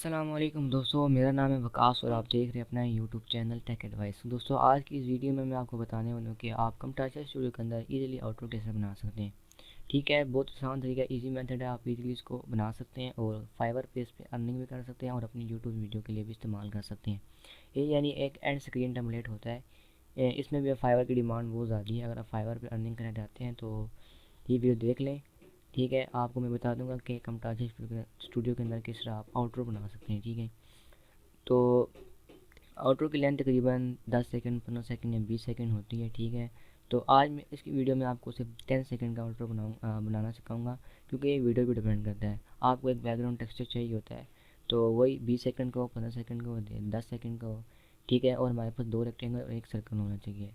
अस्सलाम वालेकुम दोस्तों, मेरा नाम है वकास और आप देख रहे हैं अपना यूट्यूब चैनल टेक एडवाइस। दोस्तों, आज की इस वीडियो में मैं आपको बताने वाला हूँ कि आप Camtasia स्टूडियो के अंदर इजीली आउटरो कैसे बना सकते हैं। ठीक है, बहुत आसान तरीका, इजी मेथड है। आप इजीली इसको बना सकते हैं और फाइवर पेज पे अर्निंग भी कर सकते हैं और अपनी यूट्यूब वीडियो के लिए भी इस्तेमाल कर सकते हैं। ये यानी एक एंड स्क्रीन टेम्पलेट होता है। इसमें भी फाइवर की डिमांड बहुत ज़्यादा है। अगर आप फाइवर पर अर्निंग करना चाहते हैं तो ये वीडियो देख लें। ठीक है, आपको मैं बता दूंगा कि Camtasia स्टूडियो के अंदर किस तरह आप आउटरो बना सकते हैं। ठीक है, तो आउटरो की लेंथ तकरीबन 10 सेकंड, 15 सेकंड या 20 सेकंड होती है। ठीक है, तो आज मैं इसकी वीडियो में आपको सिर्फ 10 सेकंड का आउटरो बनाना सिखाऊंगा, क्योंकि ये वीडियो भी डिपेंड करता है। आपको एक बैकग्राउंड टेक्सचर चाहिए होता है, तो वही 20 सेकंड का हो, 15 सेकंड का हो, 10 सेकंड का हो। ठीक है, और हमारे पास 2 रेक्टेंगल और 1 सर्कल होना चाहिए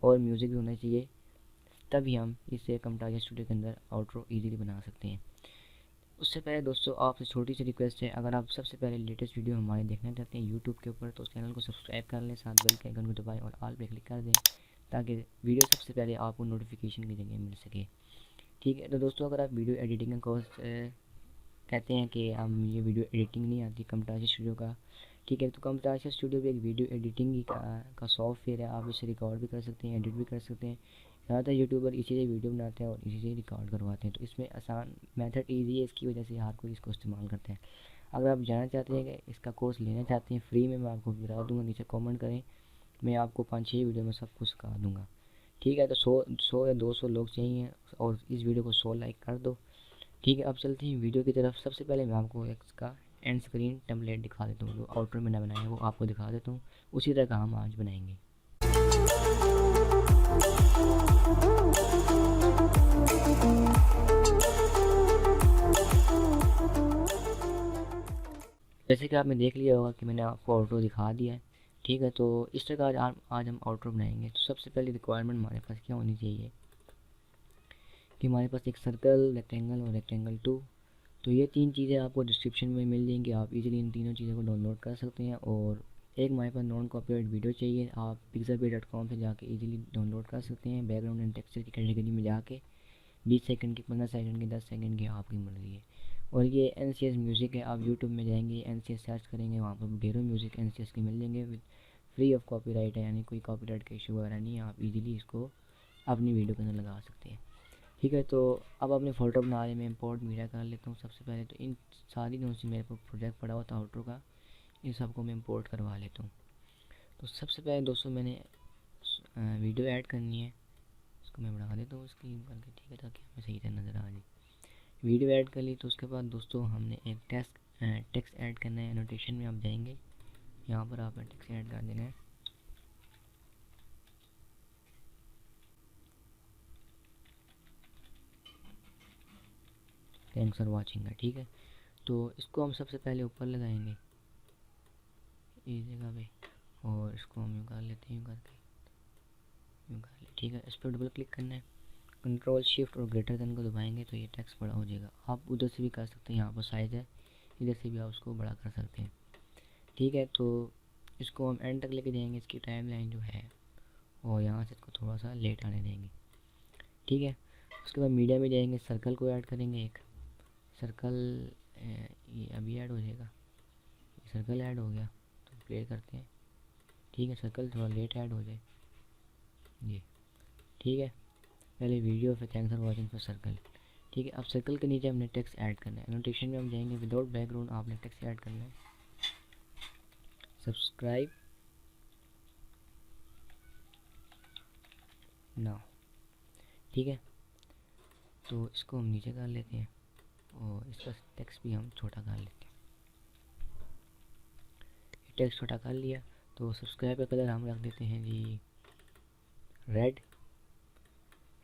और म्यूज़िक भी होना चाहिए, तभी हम इसे Camtasia स्टूडियो के अंदर आउटरो ईजीली बना सकते हैं। उससे पहले दोस्तों, आपसे छोटी सी रिक्वेस्ट है, अगर आप सबसे पहले लेटेस्ट वीडियो हमारे देखना चाहते हैं यूट्यूब के ऊपर, तो चैनल को सब्सक्राइब कर लें, साथ बेल के आइकन को दबाएं और ऑल पे क्लिक कर दें, ताकि वीडियो सबसे पहले आपको नोटिफिकेशन की जगह मिल सके। ठीक है, तो दोस्तों, अगर आप वीडियो एडिटिंग का कोर्स कहते हैं कि हम ये वीडियो एडिटिंग नहीं आती Camtasia स्टूडियो का, ठीक है, तो Camtasia स्टूडियो भी एक वीडियो एडिटिंग का सॉफ्टवेयर है। आप इसे रिकॉर्ड भी कर सकते हैं, एडिट भी कर सकते हैं। ज़्यादातर यूट्यूबर इसी से वीडियो बनाते हैं और इसी से रिकॉर्ड करवाते हैं, तो इसमें आसान मेथड ईजी है, इसकी वजह से हर कोई इसको इस्तेमाल करता है। अगर आप जानना चाहते हैं कि इसका कोर्स लेना चाहते हैं फ्री में, मैं आपको बता दूंगा, नीचे कमेंट करें, मैं आपको 5-6 वीडियो में सब कुछ सिखा दूंगा। ठीक है, तो 100 या 200 लोग चाहिए और इस वीडियो को 100 लाइक कर दो। ठीक है, अब चलते हैं वीडियो की तरफ। सबसे पहले मैं आपको इसका एंड स्क्रीन टेम्पलेट दिखा देता हूँ, जो आउटरो मैंने बनाया है वो आपको दिखा देता हूँ। उसी तरह का हम आज बनाएंगे। जैसे कि आपने देख लिया होगा कि मैंने आपको आउटरो दिखा दिया है। ठीक है, तो इस तरह का आज हम आउटरो बनाएंगे। तो सबसे पहले रिक्वायरमेंट हमारे पास क्या होनी चाहिए कि हमारे पास एक सर्कल, रेक्टेंगल और रेक्टेंगल 2। तो ये 3 चीज़ें आपको डिस्क्रिप्शन में मिल जाएंगी, आप इजीली इन तीनों चीज़ों को डाउनलोड कर सकते हैं। और एक हमारे पास नॉन कॉपीराइट वीडियो चाहिए, आप pixabay.com से जाके इजीली डाउनलोड कर सकते हैं। बैकग्राउंड एंड टेक्सचर की कैटेगरी में जाके 20 सेकंड की, 15 सेकंड की, 10 सेकंड की, आपकी मर्ज़ी है। और ये NCS म्यूज़िक है। आप यूट्यूब में जाएंगे, NCS सर्च करेंगे, वहाँ पर ढेरों म्यूज़िक NCS के मिल जाएंगे, विद फ्री ऑफ कॉपीराइट है, यानी कोई कॉपीराइट का इशू वगैरह नहीं है। आप इजीली इसको अपनी वीडियो के अंदर लगा सकते हैं। ठीक है, तो अब अपने फ़ोटो बना रहे, मैं इंपोर्ट मीडिया कर लेता हूँ। सबसे पहले तो इन सारी दिनों से मेरे को प्रोजेक्ट पड़ा हुआ था आउटरो का, इन सबको मैं इंपोर्ट करवा लेता हूँ। तो सबसे पहले दोस्तों मैंने वीडियो ऐड करनी है, इसको मैं बढ़ा देता हूँ स्क्रीन करके, ठीक है, ताकि हमें सही से नज़र आ जाए। वीडियो ऐड कर ली, तो उसके बाद दोस्तों हमने एक टेक्स्ट ऐड करना है। एनोटेशन में आप जाएंगे, यहाँ पर आपने टेक्स्ट ऐड कर देना है। थैंक्स फॉर वॉचिंग है। ठीक है, तो इसको हम सबसे पहले ऊपर लगाएंगे इस जगह पे, और इसको हम यूँ कर लेते हैं, यूँ करके यूँ कर ले। ठीक है, इस पर डबल क्लिक करना है, कंट्रोल शिफ्ट और ग्रेटर देन को दबाएंगे तो ये टेक्स्ट बड़ा हो जाएगा। आप उधर से भी कर सकते हैं, यहाँ पर साइज़ है, इधर से भी आप उसको बड़ा कर सकते हैं। ठीक है, तो इसको हम एंड तक लेके जाएंगे, इसकी टाइम लाइन जो है, और यहाँ से इसको थोड़ा सा लेट आने देंगे। ठीक है, उसके बाद मीडिया में जाएंगे, सर्कल को ऐड करेंगे। एक सर्कल ये अभी ऐड हो जाएगा, सर्कल ऐड हो गया, तो प्ले करते हैं। ठीक है, सर्कल थोड़ा लेट ऐड हो जाए ये। ठीक है, पहले वीडियो, फिर थैंक्स फॉर वॉचिंग, फिर सर्कल। ठीक है, अब सर्कल के नीचे हमने टेक्स्ट ऐड करना है। नोटेशन में हम जाएंगे, विदाउट बैकग्राउंड आपने टेक्स्ट ऐड करना है, सब्सक्राइब नाउ। ठीक है, तो इसको हम नीचे कर लेते हैं और इसका टेक्स्ट भी हम छोटा कर लेते हैं। टेक्स्ट छोटा कर लिया, तो सब्सक्राइब का कलर हम रख देते हैं जी रेड,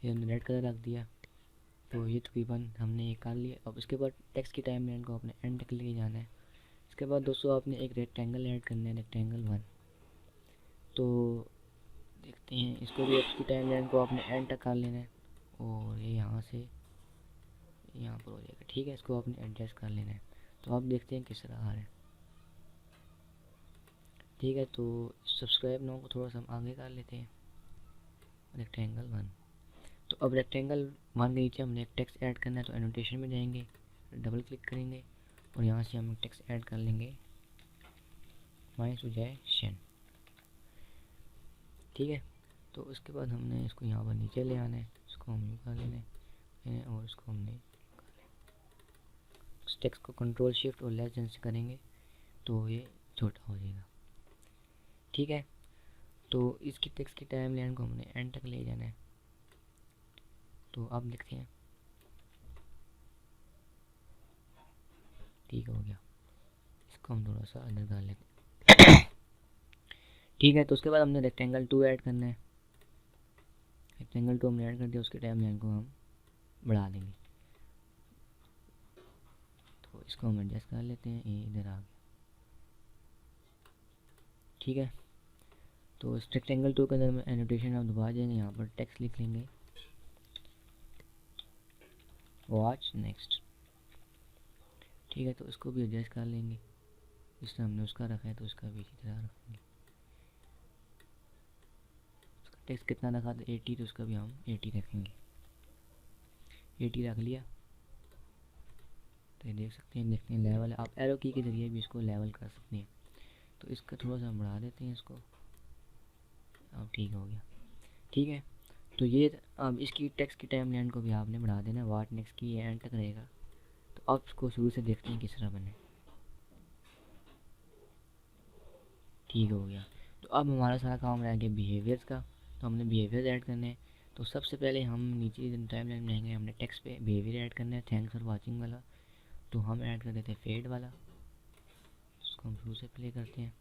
ये हमने रेड कलर रख दिया। तो ये तकरीबन हमने ये कर लिया। अब इसके बाद टेक्स्ट की टाइम लाइन को अपने एंड तक लेके जाना है। इसके बाद दोस्तों आपने एक रेक्टेंगल ऐड करना है, रेक्टेंगल 1। तो देखते हैं, इसको भी इसकी टाइम लाइन को आपने एंड तक कर लेना है, और ये यहाँ से यहाँ पर हो जाएगा। ठीक है, इसको आपने एडजस्ट कर लेना है। तो आप देखते हैं किस तरह आ रहा है। ठीक है, तो सब्सक्राइब नाउ को थोड़ा सा हम आगे कर लेते हैं, रेक्टेंगल 1। तो अब रेक्टेंगल 1 के नीचे हमने एक टेक्स्ट ऐड करना है, तो एनोटेशन में जाएंगे, डबल क्लिक करेंगे और यहाँ से हम टेक्स्ट ऐड कर लेंगे माई सुजेशन। ठीक है, तो उसके बाद हमने इसको यहाँ पर नीचे ले आना है, इसको हम कर लेना है और इसको हमने टेक्स्ट को कंट्रोल शिफ्ट और लेस देन से करेंगे तो ये छोटा हो जाएगा। ठीक है, तो इसकी टेक्स्ट की टाइम लाइन को हमने एंड तक ले जाना है। तो अब देखते हैं, ठीक हो गया। इसको हम थोड़ा सा अंदर कर लेते हैं। ठीक है, तो उसके बाद हमने रेक्टेंगल 2 ऐड करना है। रेक्टेंगल 2 हमने ऐड कर दिया, उसके टाइम लाइन को हम बढ़ा देंगे। तो इसको हम एडजस्ट कर लेते हैं, ये इधर आ गया। ठीक है, तो इस रेक्टेंगल 2 के अंदर में एनोटेशन आप दोबारा जाएंगे, यहाँ पर टेक्स्ट लिख लेंगे वॉच नेक्स्ट। ठीक है, तो इसको भी एडजस्ट कर लेंगे, जिस तरह हमने उसका रखा है तो उसका भी इसी तरह रखेंगे। उसका टेक्स्ट कितना रखा था 80, तो उसका भी हम 80 रखेंगे। 80 रख लिया, तो ये देख सकते हैं, देखते हैं लेवल है। आप एरो की के ज़रिए भी इसको लेवल कर सकते हैं। तो इसका थोड़ा सा बढ़ा देते हैं इसको, अब ठीक हो गया। ठीक है, तो ये अब इसकी टेक्स्ट की टाइम लाइन को भी आपने बढ़ा देना, वाट नेक्स्ट की एंड तक रहेगा। तो अब इसको शुरू से देखते हैं किस तरह बने। ठीक हो गया, तो अब हमारा सारा काम रह गया बिहेवियर्स का। तो हमने बिहेवियर्स ऐड करने हैं। तो सबसे पहले हम नीचे टाइम लाइन में आएंगे, हमने टेक्स्ट पे बिहेवियर ऐड करना है, थैंक्स फॉर वाचिंग वाला। तो हम ऐड कर देते हैं फेड वाला, इसको हम शुरू से प्ले करते हैं।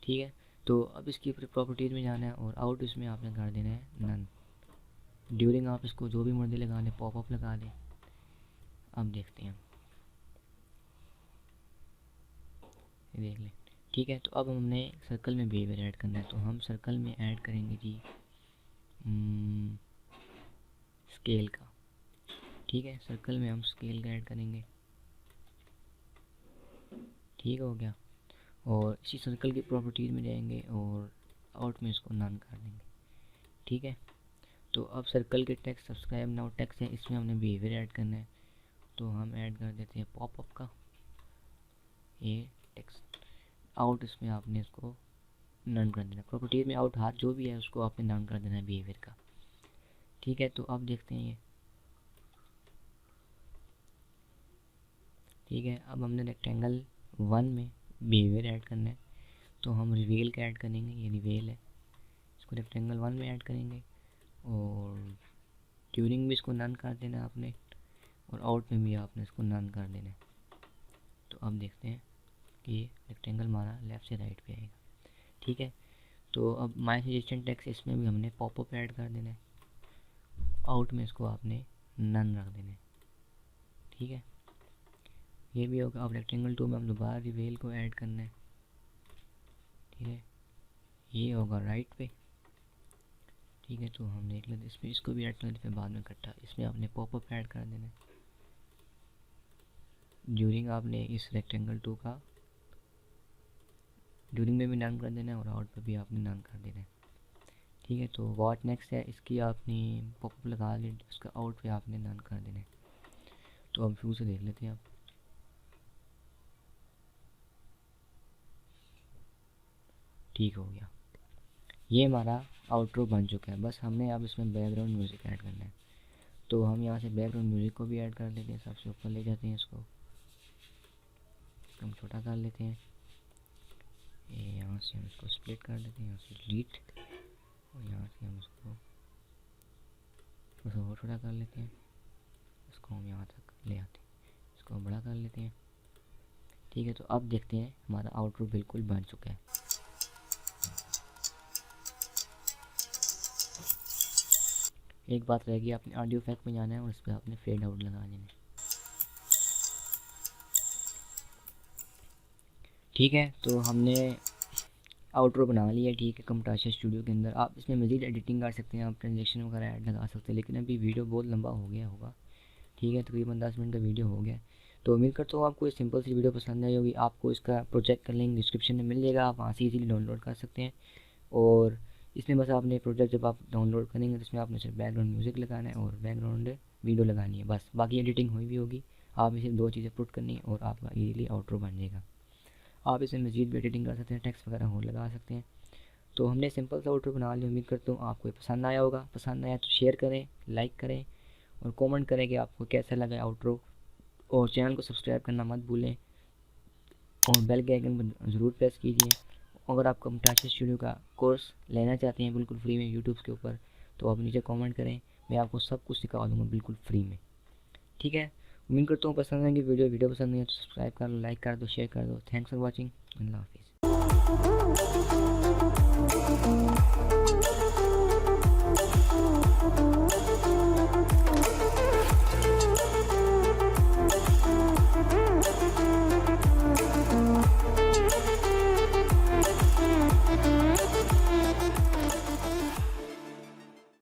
ठीक है, तो अब इसकी प्रॉपर्टीज़ में जाना है और आउट इसमें आपने कर देना है नन। ड्यूरिंग आप इसको जो भी मर्जी लगा दें, पॉपअप लगा दें। अब देखते हैं, ये देख लें। ठीक है, तो अब हमने सर्कल में बिहेवियर ऐड करना है। तो हम सर्कल में ऐड करेंगे जी स्केल का। ठीक है, सर्कल में हम स्केल का ऐड करेंगे। ठीक हो गया, और इसी सर्कल की प्रॉपर्टीज़ में जाएंगे और आउट में इसको नन कर देंगे। ठीक है, तो अब सर्कल के टेक्स्ट सब्सक्राइब नाउ टेक्स्ट है, इसमें हमने बिहेवियर ऐड करना है। तो हम ऐड कर देते हैं पॉपअप का ये टेक्स्ट। आउट इसमें आपने इसको नन कर देना, प्रॉपर्टीज़ में आउट हाथ जो भी है उसको आपने नन कर देना है बिहेवियर का। ठीक है, तो अब देखते हैं ये। ठीक है, अब हमने रेक्टेंगल 1 में बिहेवियर ऐड करना है। तो हम रिवील का ऐड करेंगे, ये रिवील है, इसको रेक्टेंगल 1 में ऐड करेंगे और ड्यूरिंग भी इसको नन कर देना है आपने, और आउट में भी आपने इसको नन कर देना है। तो अब देखते हैं कि ये रेक्टेंगल हमारा लेफ़्ट से राइट पे आएगा। ठीक है, तो अब माय सजेशन टेक्स्ट इसमें भी हमने पॉपअप ऐड कर देना है, आउट में इसको आपने नन रख देना है। ठीक है, ये भी होगा। अब रेक्टेंगल 2 में हम दोबारा रिवील को ऐड करना है। ठीक है, ये होगा राइट पे। ठीक है, तो हम देख लेते इसमें, इसको भी ऐड कर देते, फिर बाद में इकट्ठा इसमें आपने पॉपअप ऐड कर देना है। ड्यूरिंग आपने इस रेक्टेंगल 2 का ड्यूरिंग में भी नन कर देना है और आउट पे भी आपने नन कर देना है। ठीक है, तो व्हाट नेक्स्ट है, इसकी आपने पॉपअप लगा ली, उसका आउट पे आपने नन कर देना है। तो अब शुरू से देख लेते हैं आप। ठीक हो गया, ये हमारा आउटरो बन चुका है। बस हमने अब इसमें बैकग्राउंड म्यूज़िक ऐड करना है। तो हम यहाँ से बैकग्राउंड म्यूज़िक को भी ऐड कर लेते हैं, सबसे ऊपर ले जाते हैं इसको, हम छोटा कर लेते हैं। ये यहाँ से हम इसको स्प्लिट कर देते हैं, यहाँ से डिलीट, और यहाँ से हम इसको और छोटा कर लेते हैं, इसको हम यहाँ तक ले आते हैं, इसको बड़ा कर लेते हैं। ठीक है, तो अब देखते हैं हमारा आउटरो बिल्कुल बन चुका है। एक बात रहेगी, आपने ऑडियो इफेक्ट में जाना है और इस पर आपने फेड आउट लगा देना है। ठीक है, तो हमने आउटरो बना लिया। ठीक है, Camtasia स्टूडियो के अंदर आप इसमें मज़ीद एडिटिंग कर सकते हैं, आप ट्रांजेक्शन वगैरह ऐड लगा सकते हैं, लेकिन अभी वीडियो बहुत लंबा हो गया होगा। ठीक है, तकरीबन 10 मिनट का वीडियो हो गया। तो उम्मीद करता हूँ आपको ये सिंपल सी वीडियो पसंद आई होगी। आपको इसका प्रोजेक्ट का लिंक डिस्क्रिप्शन में मिल जाएगा, आप वहाँ से इजीली डाउनलोड कर सकते हैं। और इसमें बस आपने प्रोजेक्ट जब आप डाउनलोड करेंगे तो इसमें आपने सिर्फ बैकग्राउंड म्यूज़िक लगाना है और बैकग्राउंड वीडियो लगानी है, बस बाकी एडिटिंग हुई भी होगी। आप सिर्फ दो चीज़ें पुट करनी है और आपका ईजीली आउटरो बन जाएगा। आप इसमें मज़ीद भी एडिटिंग कर सकते हैं, टेक्स्ट वगैरह और लगा सकते हैं। तो हमने सिंपल सा आउटरो बना लिया। उम्मीद करता हूँ आपको पसंद आया होगा। पसंद आया तो शेयर करें, लाइक करें और कमेंट करें कि आपको कैसा लगा आउटरो। और चैनल को सब्सक्राइब करना मत भूलें और बेल के आइकन पर ज़रूर प्रेस कीजिए। अगर आप camtasia स्टूडियो का कोर्स लेना चाहते हैं बिल्कुल फ्री में यूट्यूब के ऊपर, तो आप नीचे कमेंट करें, मैं आपको सब कुछ सिखा दूँगा बिल्कुल फ्री में। ठीक है, उम्मीद करता हूँ पसंद आएगी वीडियो पसंद नहीं है तो सब्सक्राइब कर लो, लाइक कर दो, शेयर कर दो। Thanks for watching. अल्लाह हाफिज़।